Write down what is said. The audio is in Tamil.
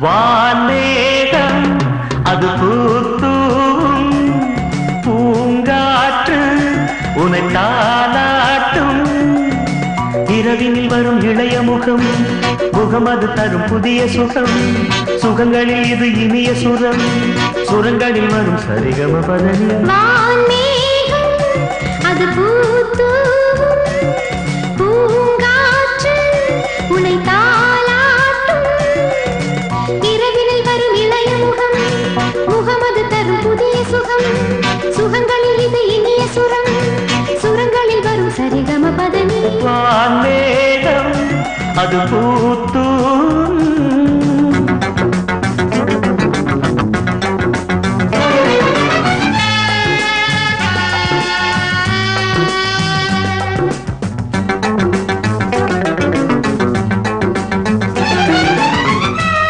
வான்மேகம் அது பூத்தூம் பூங்காற்று உனை தாலாட்டும் இரவினில் வரும் இளைய முகம் முகம் அது தரும் புதிய சுகம் சுகங்களில் இது இனிய சுரம் சுரங்களில் வரும் சரிகம பதனி வான்மேகம் அது பூத்தூம் பூங்காற்று உனை